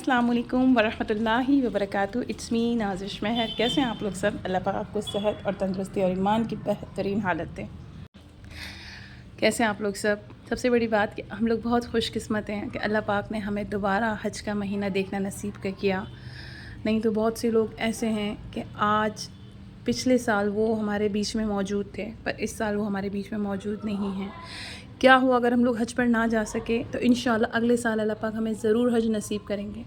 अस्सलाम वालेकुम वरहमतुल्लाहि वबरकातुहू। इट्स मी नाज़िश महर। कैसे हैं आप लोग सब? अल्लाह पाक आपको सेहत और तंदुरुस्ती और ईमान की बेहतरीन हालत दे। कैसे हैं आप लोग सब? सबसे बड़ी बात कि हम लोग बहुत खुशकिस्मत हैं कि अल्लाह पाक ने हमें दोबारा हज का महीना देखना नसीब किया। नहीं तो बहुत से लोग ऐसे हैं कि आज पिछले साल वो हमारे बीच में मौजूद थे, पर इस साल वो हमारे बीच में मौजूद नहीं हैं। क्या हुआ अगर हम लोग हज पर ना जा सके? तो इंशाअल्लाह अगले साल अल्लाह पाक हमें ज़रूर हज नसीब करेंगे।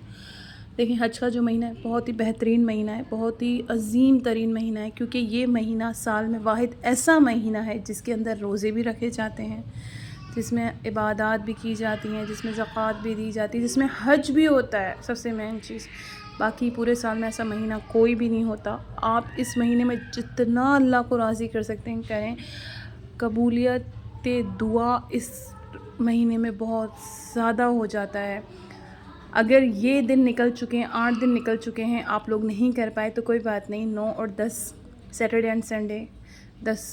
देखिए, हज का जो महीना है बहुत ही बेहतरीन महीना है, बहुत ही अज़ीम तरीन महीना है, क्योंकि ये महीना साल में वाहिद ऐसा महीना है जिसके अंदर रोज़े भी रखे जाते हैं, जिसमें इबादत भी की जाती हैं, जिसमें ज़कात भी दी जाती है, जिसमें हज भी होता है। सबसे मेन चीज़, बाकी पूरे साल में ऐसा महीना कोई भी नहीं होता। आप इस महीने में जितना अल्लाह को राज़ी कर सकते हैं करें। कबूलियत दुआ इस महीने में बहुत ज़्यादा हो जाता है। अगर ये दिन निकल चुके हैं, 8 दिन निकल चुके हैं, आप लोग नहीं कर पाए तो कोई बात नहीं। 9 और 10 Saturday and Sunday, 10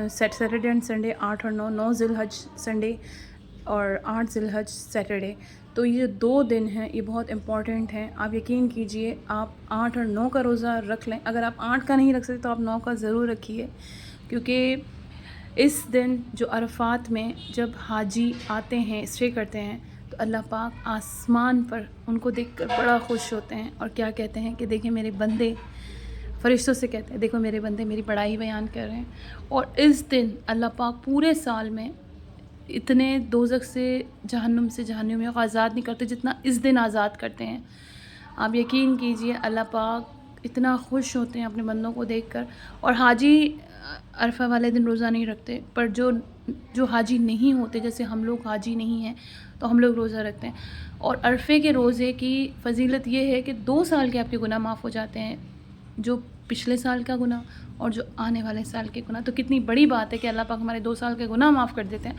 Saturday and Sunday, 8 और 9 ज़िलहज संडे और 8 ज़िलहज सैटरडे। तो ये 2 दिन हैं, ये बहुत इम्पॉर्टेंट हैं। आप यकीन कीजिए, आप 8 और 9 का रोज़ा रख लें। अगर आप 8 का नहीं रख सकते तो आप 9 का ज़रूर रखिए, क्योंकि इस दिन जो अरफ़ात में जब हाजी आते हैं, स्टे करते हैं, तो अल्लाह पाक आसमान पर उनको देखकर बड़ा खुश होते हैं और क्या कहते हैं कि देखिए मेरे बंदे, फ़रिश्तों से कहते हैं देखो मेरे बंदे मेरी बड़ाई बयान कर रहे हैं। और इस दिन अल्लाह पाक पूरे साल में इतने दोज़ख से, जहन्नुम से, जहन्नुम में आज़ाद नहीं करते जितना इस दिन आज़ाद करते हैं। आप यकीन कीजिए, अल्लाह पाक इतना खुश होते हैं अपने बंदों को देखकर। और हाजी अरफा वाले दिन रोज़ा नहीं रखते, पर जो हाजी नहीं होते, जैसे हम लोग हाजी नहीं हैं तो हम लोग रोज़ा रखते हैं। और अरफे के रोज़े की फ़जीलत ये है कि 2 साल के आपके गुनाह माफ़ हो जाते हैं, जो पिछले साल का गुनाह और जो आने वाले साल के गुनाह। तो कितनी बड़ी बात है कि अल्लाह पाक हमारे 2 साल के गुनाह माफ़ कर देते हैं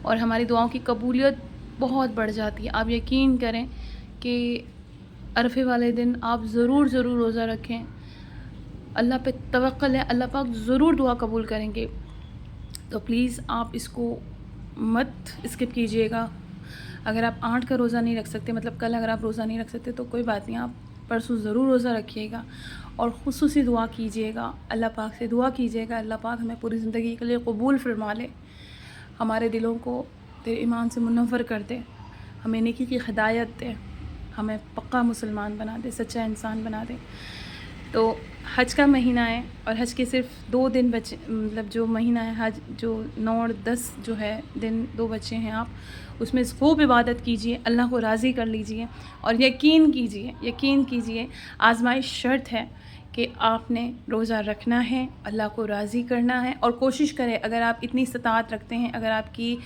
और हमारी दुआओं की कबूलियत बहुत बढ़ जाती है। आप यकीन करें कि अरफे वाले दिन आप ज़रूर रोज़ा रखें। अल्लाह पे तवक्कल है, अल्लाह पाक ज़रूर दुआ कबूल करेंगे। तो प्लीज़ आप इसको मत स्किप कीजिएगा। अगर आप 8 का रोज़ा नहीं रख सकते, मतलब कल अगर आप रोज़ा नहीं रख सकते तो कोई बात नहीं, आप परसों ज़रूर रोज़ा रखिएगा और खुसूसी दुआ कीजिएगा। अल्लाह पाक से दुआ कीजिएगा, अल्लाह पाक हमें पूरी ज़िंदगी के लिए कबूल फरमा ले, हमारे दिलों को तेरे ईमान से मुनव्वर कर दे, हमें नेकी की हिदायत दे, हमें पक्का मुसलमान बना दे, सच्चा इंसान बना दे। तो हज का महीना है और हज के सिर्फ 2 दिन बचे, मतलब जो महीना है हज, जो 9 और 10 जो है दिन 2 बचे हैं, आप उसमें खूब इबादत कीजिए, अल्लाह को राज़ी कर लीजिए। और यकीन कीजिए आज़माइश शर्त है कि आपने रोज़ा रखना है, अल्लाह को राज़ी करना है। और कोशिश करें, अगर आप इतनी इस्तात रखते हैं, अगर आपकी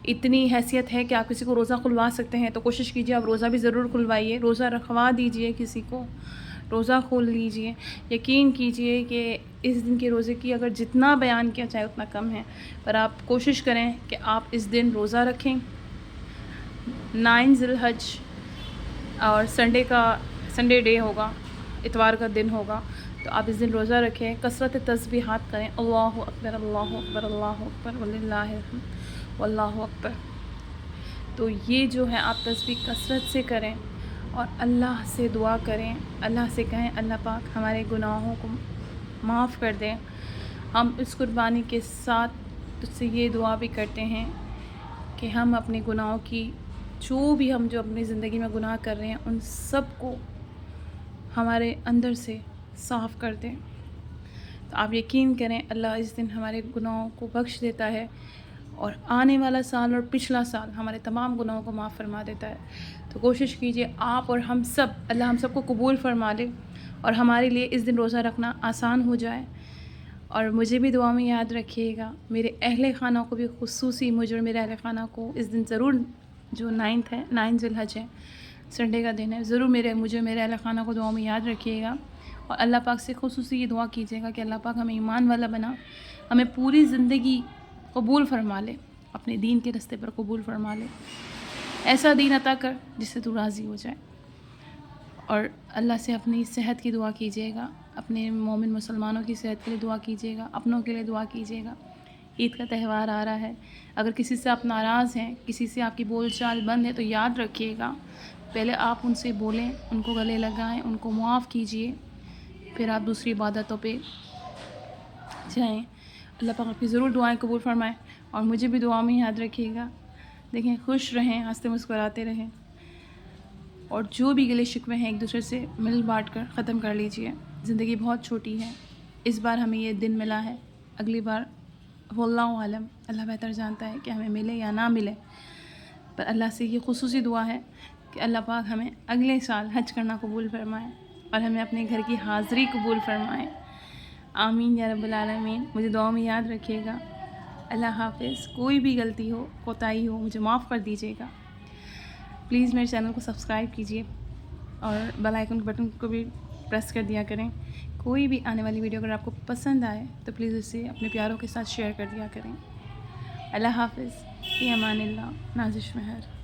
इतनी हैसियत है कि आप किसी को रोज़ा खुलवा सकते हैं, तो कोशिश कीजिए आप रोज़ा भी ज़रूर खुलवाइए, रोज़ा रखवा दीजिए, किसी को रोज़ा खोल लीजिए। यकीन कीजिए कि इस दिन के रोज़े की अगर जितना बयान किया जाए उतना कम है, पर आप कोशिश करें कि आप इस दिन रोज़ा रखें। 9 ज़िलहज और संडे डे होगा, इतवार का दिन होगा, तो आप इस दिन रोज़ा रखें। कसरत तस्बीहात करें, अल्लाहु अकबर अल्लाहु अकबर अल्लाहु अकबर वलिल्लाहिल हम्द वल्लाहु अकबर। तो ये जो है आप तस्बीह कसरत से करें और अल्लाह से दुआ करें, अल्लाह से कहें अल्लाह पाक हमारे गुनाहों को माफ़ कर दें। हम इस कुर्बानी के साथ तुझसे ये दुआ भी करते हैं कि हम अपने गुनाहों की, हम जो अपनी ज़िंदगी में गुनाह कर रहे हैं, उन सब को हमारे अंदर से साफ़ कर दें। तो आप यकीन करें, अल्लाह इस दिन हमारे गुनाहों को बख्श देता है और आने वाला साल और पिछला साल हमारे तमाम गुनाहों को माफ़ फरमा देता है। तो कोशिश कीजिए आप और हम सब, अल्लाह हम सबको कबूल फरमा ले और हमारे लिए इस दिन रोज़ा रखना आसान हो जाए। और मुझे भी दुआ में याद रखिएगा, मेरे अहले खाना को भी, खुसूसी मुझे और मेरे अहले खाना को इस दिन ज़रूर, जो 9 ज़िलहज है, संडे का दिन है, ज़रूर मुझे मेरे अहले खाना को दुआ में याद रखिएगा। और अल्लाह पाक से खुसूसी ये दुआ कीजिएगा कि अल्लाह पाक हमें ईमान वाला बना, हमें पूरी ज़िंदगी कबूल फरमा ले, अपने दीन के रास्ते पर कबूल फरमा ले। ऐसा दीन अता कर जिससे तू राज़ी हो जाए। और अल्लाह से अपनी सेहत की दुआ कीजिएगा, अपने मोमिन मुसलमानों की सेहत के लिए दुआ कीजिएगा, अपनों के लिए दुआ कीजिएगा। ईद का त्यौहार आ रहा है, अगर किसी से आप नाराज़ हैं, किसी से आपकी बोल चाल बंद है, तो याद रखिएगा پہلے آپ ان سے بولیں، ان کو گلے لگائیں، ان کو معاف کیجئے، پھر آپ دوسری عبادتوں پہ جائیں۔ اللہ پاک آپ کی ضرور دعائیں قبول فرمائیں، اور مجھے بھی دعا میں یاد رکھیے گا۔ دیکھیں، خوش رہیں، ہنستے مسکراتے رہیں، اور جو بھی گلے شکوے ہیں ایک دوسرے سے مل بانٹ کر ختم کر لیجئے۔ زندگی بہت چھوٹی ہے، اس بار ہمیں یہ دن ملا ہے، اگلی بار واللہ عالم، اللہ بہتر جانتا ہے کہ ہمیں ملے یا نہ ملے، پر اللہ سے یہ خصوصی دعا ہے کہ اللہ پاک ہمیں اگلے سال حج کرنا قبول فرمائے اور ہمیں اپنے گھر کی حاضری قبول فرمائے۔ آمین یا رب العالمین۔ مجھے دعا میں یاد رکھیے گا۔ اللہ حافظ۔ کوئی بھی غلطی ہو، کوتاہی ہو، مجھے معاف کر دیجیے گا۔ پلیز میرے چینل کو سبسکرائب کیجیے اور بیل آئیکن بٹن کو بھی پریس کر دیا کریں۔ کوئی بھی آنے والی ویڈیو اگر آپ کو پسند آئے تو پلیز اسے اپنے پیاروں کے ساتھ شیئر کر دیا کریں۔ اللہ حافظ۔ فی امان اللہ۔ نازش مہر۔